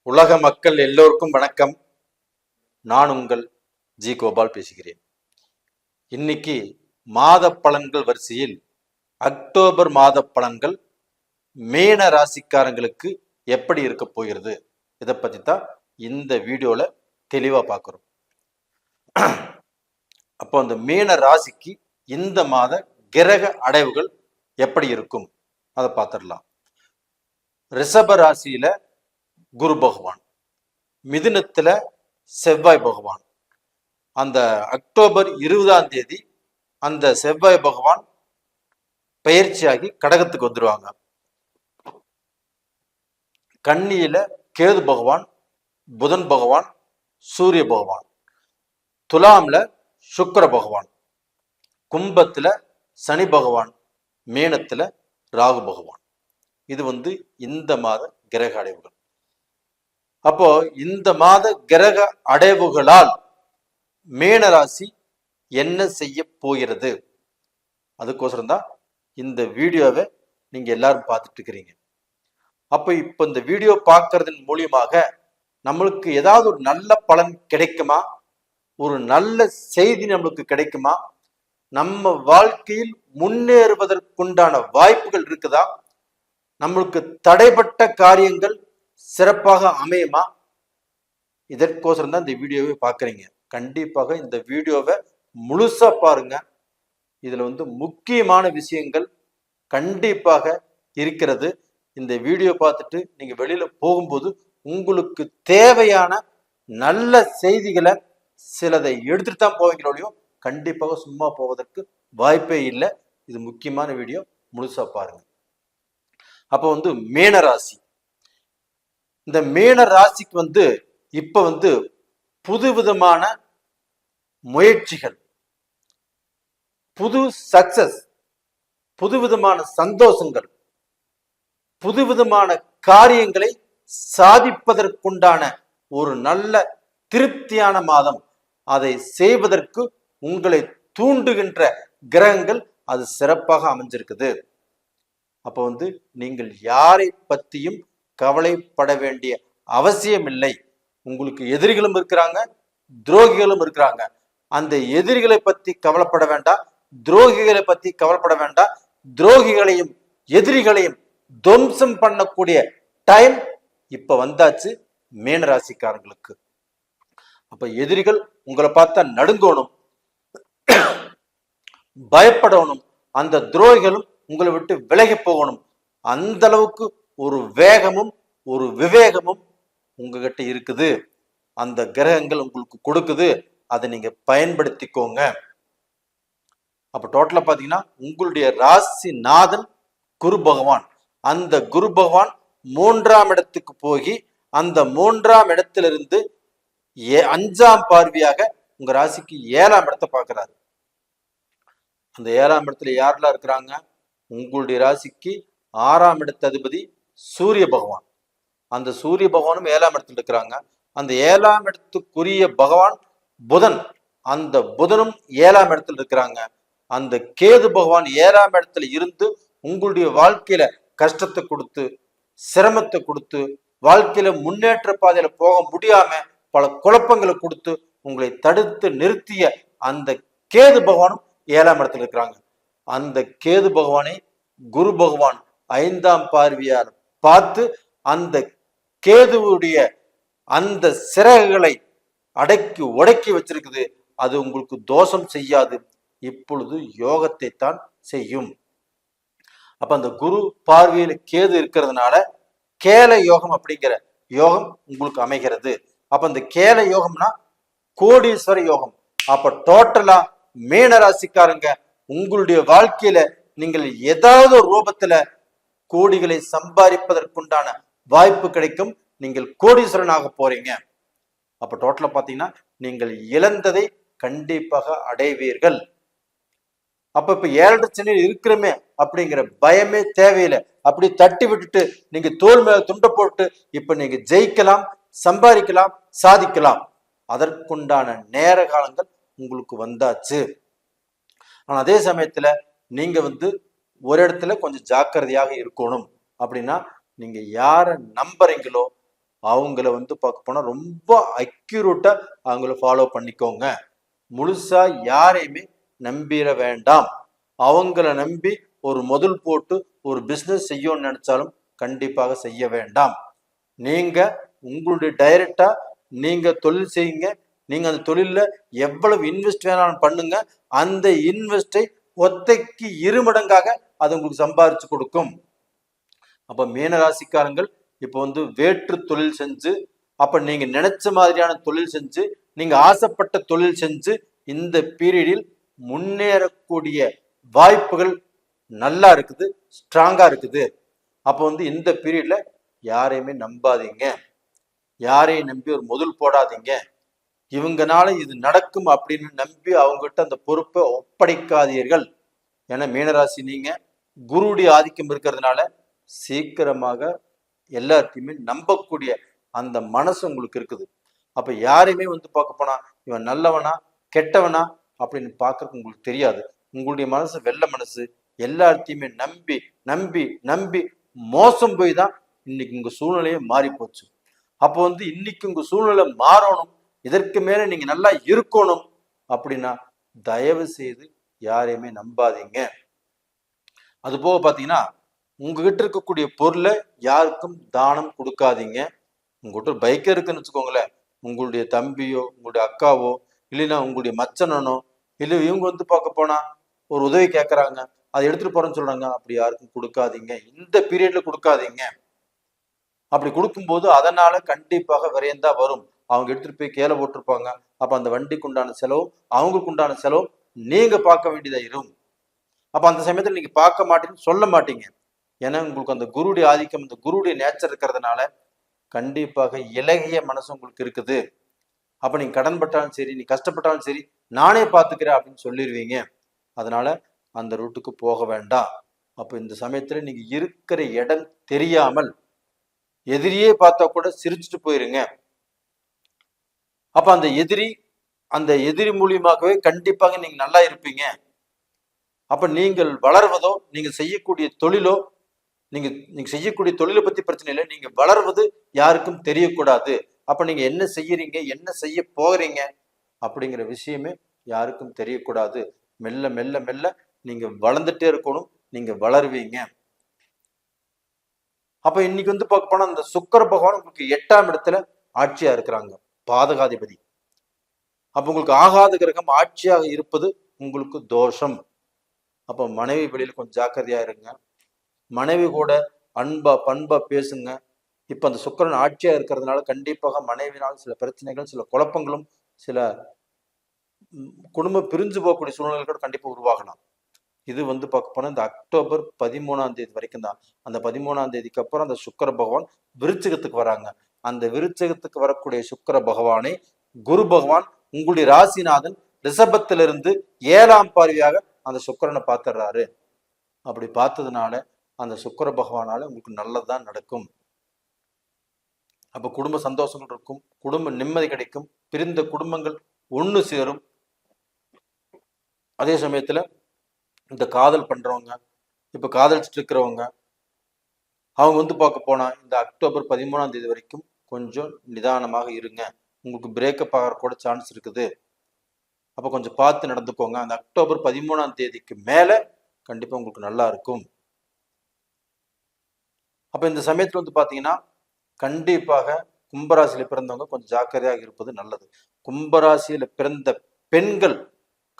உலக மக்கள் எல்லோருக்கும் வணக்கம். நான் உங்கள் ஜி கோபால் பேசுகிறேன். இன்னைக்கு மாத பலன்கள் வரிசையில் அக்டோபர் மாத பலன்கள் மீன ராசிக்காரங்களுக்கு எப்படி இருக்க போகிறது, இதை பத்தி தான் இந்த வீடியோல தெளிவா பார்க்கிறோம். அப்போ அந்த மீன ராசிக்கு இந்த மாத கிரக அடைவுகள் எப்படி இருக்கும் அதை பார்த்துடலாம். ரிஷப ராசியில குரு பகவான், மிதுனத்துல செவ்வாய் பகவான். அந்த அக்டோபர் 20ஆம் தேதி அந்த செவ்வாய் பகவான் பயிற்சியாகி கடகத்துக்கு வந்துருவாங்க. கன்னியில கேது பகவான், புதன் பகவான், சூரிய பகவான். துலாம்ல சுக்கிர பகவான், கும்பத்துல சனி பகவான், மீனத்துல ராகு பகவான். இது இந்த மாத கிரக அடைவுகள். அப்போ இந்த மாத கிரக அடைவுகளால் மீனராசி என்ன செய்ய போகிறது, அதுக்கோசரம் தான் இந்த வீடியோவை நீங்க எல்லாரும் பார்த்துட்டு இருக்கிறீங்க. அப்போ இப்போ இந்த வீடியோ பார்க்கறதன் மூலியமாக நம்மளுக்கு ஏதாவது ஒரு நல்ல பலன் கிடைக்குமா, ஒரு நல்ல செய்தி நம்மளுக்கு கிடைக்குமா, நம்ம வாழ்க்கையில் முன்னேறுவதற்குண்டான வாய்ப்புகள் இருக்குதா, நம்மளுக்கு தடைப்பட்ட காரியங்கள் சிறப்பாக அமையுமா, இதற்கோசரம் தான் இந்த வீடியோவை பார்க்குறீங்க. கண்டிப்பாக இந்த வீடியோவை முழுசா பாருங்க. இதுல முக்கியமான விஷயங்கள் கண்டிப்பாக இருக்கிறது. இந்த வீடியோ பார்த்துட்டு நீங்க வெளியில போகும்போது உங்களுக்கு தேவையான நல்ல செய்திகளை சிலதை எடுத்துட்டு தான் போவீங்களோ, கண்டிப்பாக சும்மா போவதற்கு வாய்ப்பே இல்லை. இது முக்கியமான வீடியோ, முழுசா பாருங்க. அப்போ மீனராசி, இந்த மீன ராசிக்கு இப்ப புதுவிதமான முயற்சிகள், புது சக்சஸ், புதுவிதமான சந்தோஷங்கள், புதுவிதமான காரியங்களை சாதிப்பதற்குண்டான ஒரு நல்ல திருப்தியான மாதம். அதை செய்வதற்கு உங்களை தூண்டுகின்ற கிரகங்கள் அது சிறப்பாக அமைஞ்சிருக்குது. அப்போ நீங்கள் யாரை பத்தியும் கவலைப்பட வேண்டிய அவசியம் இல்லை. உங்களுக்கு எதிரிகளும் இருக்கிறாங்க, துரோகிகளும் இருக்கிறாங்க. அந்த எதிரிகளை பத்தி கவலைப்பட வேண்டாம், துரோகிகளை பத்தி கவலைப்பட வேண்டாம். துரோகிகளையும் எதிரிகளையும் துவம்சம் பண்ணக்கூடிய டைம் இப்ப வந்தாச்சு மீனராசிக்காரங்களுக்கு. அப்ப எதிரிகள் உங்களை பார்த்தா நடுங்கணும், பயப்படணும். அந்த துரோகிகளும் உங்களை விட்டு விலகி போகணும். அந்த அளவுக்கு ஒரு வேகமும் ஒரு விவேகமும் உங்ககிட்ட இருக்குது. அந்த கிரகங்கள் உங்களுக்கு கொடுக்குது, அதை நீங்க பயன்படுத்திக்கோங்க. அப்ப டோட்டலா பாத்தீங்கன்னா உங்களுடைய ராசி நாதன் குரு பகவான். அந்த குரு பகவான் 3ஆம் இடத்துக்கு போய் அந்த 3ஆம் இடத்திலிருந்து 5ஆம் பார்வையாக உங்க ராசிக்கு 7ஆம் இடத்தை பார்க்கிறாரு. அந்த 7ஆம் இடத்துல யாரெல்லாம் இருக்கிறாங்க, உங்களுடைய ராசிக்கு 6ஆம் இடத்து அதிபதி சூரிய பகவான். அந்த சூரிய பகவானும் 7ஆம் இடத்துல இருக்கிறாங்க. அந்த 7ஆம் இடத்துக்குரிய பகவான் புதன், அந்த புதனும் 7ஆம் இடத்துல இருக்கிறாங்க. அந்த கேது பகவான் 7ஆம் இடத்துல இருந்து உங்களுடைய வாழ்க்கையில கஷ்டத்தை கொடுத்து, சிரமத்தை கொடுத்து, வாழ்க்கையில முன்னேற்ற பாதையில போக முடியாம பல குழப்பங்களை கொடுத்து உங்களை தடுத்து நிறுத்திய அந்த கேது பகவானும் 7ஆம் இடத்துல இருக்கிறாங்க. அந்த கேது பகவானை குரு பகவான் 5ஆம் பார்வையால் பார்த்து அந்த கேதுவுடைய அந்த சிறகுகளை அடக்கி உடக்கி வச்சிருக்குது. அது உங்களுக்கு தோஷம் செய்யாது, இப்பொழுது யோகத்தை தான் செய்யும். அப்ப அந்த குரு பார்வையில கேது இருக்கிறதுனால கேல யோகம் அப்படிங்கிற யோகம் உங்களுக்கு அமைகிறது. அப்ப அந்த கேல யோகம்னா கோடீஸ்வர யோகம். அப்ப டோட்டலா மீன ராசிக்காரங்க உங்களுடைய வாழ்க்கையில நீங்கள் ஏதாவது ஒரு ரூபத்துல கோடிகளை சம்பாதிப்பதற்குண்டான வாய்ப்பு கிடைக்கும். நீங்கள் கோடீஸ்வரனாக போறீங்க. அப்ப டோட்டலா பாத்தீங்கன்னா நீங்கள் இழந்ததை கண்டிப்பாக அடைவீர்கள். அப்ப இப்ப 7 சனியில் இருக்கிறமே அப்படிங்கிற பயமே தேவையில்லை. அப்படி தட்டி விட்டுட்டு நீங்க தோல் மேல துண்டை போட்டு இப்ப நீங்க ஜெயிக்கலாம், சம்பாதிக்கலாம், சாதிக்கலாம். அதற்குண்டான நேர காலங்கள் உங்களுக்கு வந்தாச்சு. ஆனா அதே சமயத்துல நீங்க ஒரு இடத்துல கொஞ்சம் ஜாக்கிரதையாக இருக்கணும். அப்படின்னா நீங்க யாரை நம்புறீங்களோ அவங்கள வந்து பார்க்க போனா ரொம்ப அக்யூரேட்டா அவங்கள ஃபாலோ பண்ணிக்கோங்க. முழுசா யாரையுமே நம்பிட வேண்டாம். அவங்கள நம்பி ஒரு முதல் போட்டு ஒரு பிசினஸ் செய்யணும்னு நினைச்சாலும் கண்டிப்பாக செய்ய வேண்டாம். நீங்க உங்களுடைய டைரக்டா நீங்க தொழில் செய்யுங்க. நீங்க அந்த தொழில எவ்வளவு இன்வெஸ்ட் வேணாலும் பண்ணுங்க. அந்த இன்வெஸ்டை ஒத்தைக்கு 2 மடங்காக அது உங்களுக்கு சம்பாரிச்சு கொடுக்கும். அப்ப மீன ராசிக்காரங்கள் இப்ப வந்து வேற்று தொழில் செஞ்சு, அப்ப நீங்க நினைச்ச மாதிரியான தொழில் செஞ்சு, நீங்க ஆசைப்பட்ட தொழில் செஞ்சு இந்த பீரியடில் முன்னேறக்கூடிய வாய்ப்புகள் நல்லா இருக்குது, ஸ்ட்ராங்கா இருக்குது. அப்போ வந்து இந்த பீரியட்ல யாரையுமே நம்பாதீங்க. யாரையும் நம்பி ஒரு முதல் போடாதீங்க. இவங்கனால இது நடக்கும் அப்படின்னு நம்பி அவங்ககிட்ட அந்த பொறுப்பை ஒப்படைக்காதீர்கள். ஏன்னா மீனராசி நீங்க குருவுடைய ஆதிக்கம் இருக்கிறதுனால சீக்கிரமாக எல்லாத்தையுமே நம்பக்கூடிய அந்த மனசு உங்களுக்கு இருக்குது. அப்ப யாரையுமே வந்து பார்க்க போனா இவன் நல்லவனா கெட்டவனா அப்படின்னு பார்க்கறதுக்கு உங்களுக்கு தெரியாது. உங்களுடைய மனசு வெள்ள மனசு. எல்லாத்தையுமே நம்பி நம்பி நம்பி மோசம் போய் தான் இன்னைக்கு உங்க சூழ்நிலையே மாறி போச்சு. அப்போ வந்து இன்னைக்கு உங்க சூழ்நிலை மாறணும், இதற்கு மேல நீங்க நல்லா இருக்கணும் அப்படின்னா தயவு செய்து யாரையுமே நம்பாதீங்க. அது போக பாத்தீங்கன்னா உங்ககிட்ட இருக்கக்கூடிய பொருளை யாருக்கும் தானம் கொடுக்காதீங்க. உங்ககிட்ட ஒரு பைக்கே இருக்குன்னு வச்சுக்கோங்களேன், உங்களுடைய தம்பியோ உங்களுடைய அக்காவோ இல்லைன்னா உங்களுடைய மச்சனனோ இல்லை இவங்க வந்து பார்க்க போனா ஒரு உதவி கேட்கறாங்க, அதை எடுத்துட்டு போறேன்னு சொல்றாங்க, அப்படி யாருக்கும் கொடுக்காதீங்க. இந்த பீரியட்ல கொடுக்காதீங்க. அப்படி கொடுக்கும்போது அதனால கண்டிப்பாக விரையந்தா வரும். அவங்க எடுத்துட்டு போய் கீழே போட்டிருப்பாங்க. அப்ப அந்த வண்டிக்கு உண்டான செலவும் அவங்களுக்கு உண்டான செலவும் நீங்க பார்க்க வேண்டியதா இருக்கும். அப்ப அந்த சமயத்துல நீங்க பார்க்க மாட்டீங்க, சொல்ல மாட்டீங்க. ஏன்னா உங்களுக்கு அந்த குருடைய ஆதிக்கம், அந்த குருடைய நேச்சர் இருக்கிறதுனால கண்டிப்பாக இலகிய மனசு உங்களுக்கு இருக்குது. அப்ப நீங்க கடன் பட்டாலும் சரி, நீ கஷ்டப்பட்டாலும் சரி, நானே பார்த்துக்கிறேன் அப்படின்னு சொல்லிடுவீங்க. அதனால அந்த ரூட்டுக்கு போக வேண்டாம். அப்ப இந்த சமயத்துல நீங்க இருக்கிற இடம் தெரியாமல் எதிரியே பார்த்தா கூட சிரிச்சுட்டு போயிருங்க. அப்ப அந்த எதிரி மூலியமாகவே கண்டிப்பாக நீங்க நல்லா இருப்பீங்க. அப்ப நீங்கள் வளர்வதோ நீங்க செய்யக்கூடிய தொழிலோ நீங்க செய்யக்கூடிய தொழிலை பத்தி பிரச்சனை இல்லை, நீங்க வளர்வது யாருக்கும் தெரியக்கூடாது. அப்ப நீங்க என்ன செய்யறீங்க, என்ன செய்ய போகிறீங்க அப்படிங்கிற விஷயமே யாருக்கும் தெரியக்கூடாது. மெல்ல மெல்ல மெல்ல நீங்க வளர்ந்துட்டே இருக்கணும், நீங்க வளருவீங்க. அப்ப இன்னைக்கு வந்து பார்க்க போனா இந்த சுக்கிர பகவான் உங்களுக்கு 8ஆம் இடத்துல ஆட்சியா இருக்கிறாங்க, பாதகாதிபதி. அப்ப உங்களுக்கு ஆகாத கிரகம் ஆட்சியாக இருப்பது உங்களுக்கு தோஷம். அப்ப மனைவி வெளியில கொஞ்சம் ஜாக்கிரதையா இருங்க. மனைவி கூட அன்பா பண்பா பேசுங்க. இப்ப அந்த சுக்கிரன் ஆட்சியா இருக்கிறதுனால கண்டிப்பாக மனைவினால் சில பிரச்சனைகள், சில குழப்பங்களும், சில குடும்பம் பிரிஞ்சு போகக்கூடிய சூழ்நிலைகள் கண்டிப்பா உருவாகலாம். இது வந்து பார்க்க போனா இந்த அக்டோபர் 13ஆம் தேதி வரைக்கும் தான். அந்த 13ஆம் தேதிக்கு அப்புறம் அந்த சுக்கிர பகவான் விருச்சிகத்துக்கு வராங்க. அந்த விருச்சிகத்துக்கு வரக்கூடிய சுக்கிர பகவானை குரு பகவான் உங்களுடைய ராசிநாதன் ரிஷபத்திலிருந்து 7ஆம் பார்வையாக அந்த சுக்கிரனை பார்த்துடுறாரு. அப்படி பார்த்ததுனால அந்த சுக்கிர பகவானால உங்களுக்கு நல்லதுதான் நடக்கும். அப்ப குடும்ப சந்தோஷங்கள் இருக்கும், குடும்ப நிம்மதி கிடைக்கும், பிரிந்த குடும்பங்கள் ஒண்ணு சேரும். அதே சமயத்துல இந்த காதல் பண்றவங்க, இப்ப காதலிச்சுட்டு இருக்கிறவங்க, அவங்க வந்து பார்க்க போனா இந்த அக்டோபர் 13ஆம் தேதி வரைக்கும் கொஞ்சம் நிதானமாக இருங்க. உங்களுக்கு பிரேக்கப் ஆகிற கூட சான்ஸ் இருக்குது. அப்ப கொஞ்சம் பார்த்து நடந்துக்கோங்க. அந்த அக்டோபர் 13ஆம் தேதிக்கு மேல கண்டிப்பா உங்களுக்கு நல்லா இருக்கும். அப்ப இந்த சமயத்துல வந்து பாத்தீங்கன்னா கண்டிப்பாக கும்பராசியில பிறந்தவங்க கொஞ்சம் ஜாக்கிரதையாக இருப்பது நல்லது. கும்பராசியில பிறந்த பெண்கள்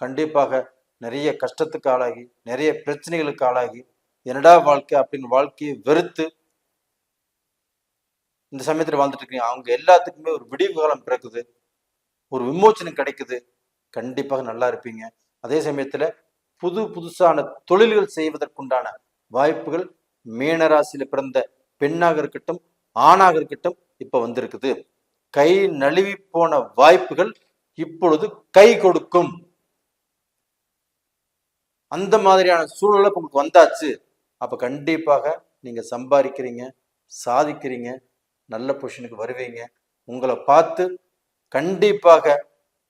கண்டிப்பாக நிறைய கஷ்டத்துக்கு ஆளாகி, நிறைய பிரச்சனைகளுக்கு ஆளாகி, என்னடா வாழ்க்கை அப்படின்னு வாழ்க்கையை வெறுத்து இந்த சமயத்துல வாழ்ந்துட்டு இருக்கீங்க. அவங்க எல்லாத்துக்குமே ஒரு விடிவு காலம் பிறக்குது, ஒரு விமோச்சனம் கிடைக்குது. கண்டிப்பாக நல்லா இருப்பீங்க. அதே சமயத்துல புதுசான தொழில்கள் செய்வதற்குண்டான வாய்ப்புகள் மீனராசியில பிறந்த பெண்ணாக இருக்கட்டும் ஆணாக இருக்கட்டும் இப்ப வந்திருக்குது. கை நழுவி போன வாய்ப்புகள் இப்பொழுது கை கொடுக்கும். அந்த மாதிரியான சூழ்நிலை உங்களுக்கு வந்தாச்சு. அப்ப கண்டிப்பாக நீங்க சம்பாதிக்கிறீங்க, சாதிக்கிறீங்க, நல்ல பொசிஷனுக்கு வருவீங்க. உங்களை பார்த்து கண்டிப்பாக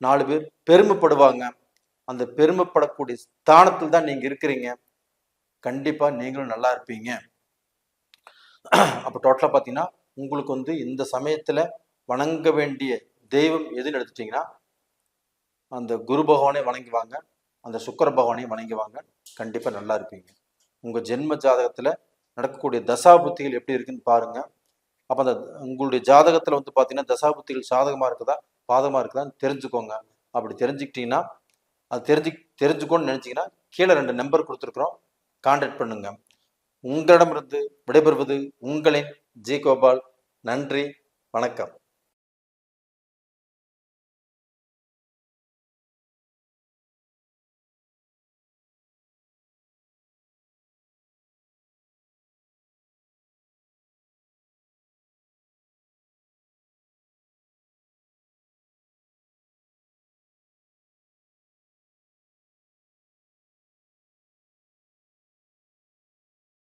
4 பேர் பெருமைப்படுவாங்க. அந்த பெருமைப்படக்கூடிய ஸ்தானத்தில் தான் நீங்க இருக்கிறீங்க. கண்டிப்பா நீங்களும் நல்லா இருப்பீங்க. அப்ப டோட்டலா பாத்தீங்கன்னா உங்களுக்கு இந்த சமயத்துல வணங்க வேண்டிய தெய்வம் எதுன்னு எடுத்துட்டீங்கன்னா அந்த குரு பகவானை வணங்கி வாங்க, அந்த சுக்கிர பகவானையும் வணங்கி வாங்க. கண்டிப்பா நல்லா இருப்பீங்க. உங்க ஜென்ம ஜாதகத்துல நடக்கக்கூடிய தசாபுத்திகள் எப்படி இருக்குன்னு பாருங்க. அப்ப அந்த உங்களுடைய ஜாதகத்துல பாத்தீங்கன்னா தசாபுத்திகள் சாதகமா இருக்குதா பாதகமா இருக்குதான்னு தெரிஞ்சுக்கோங்க. அப்படி தெரிஞ்சுக்கிட்டீங்கன்னா அது தெரிஞ்சுக்கோன்னு நினைச்சீங்கன்னா கீழே 2 நம்பர் கொடுத்துருக்குறோம், கான்டாக்ட் பண்ணுங்க. உங்களிடமிருந்து விடைபெறுவது உங்களின் ஜி கோபால். நன்றி, வணக்கம்.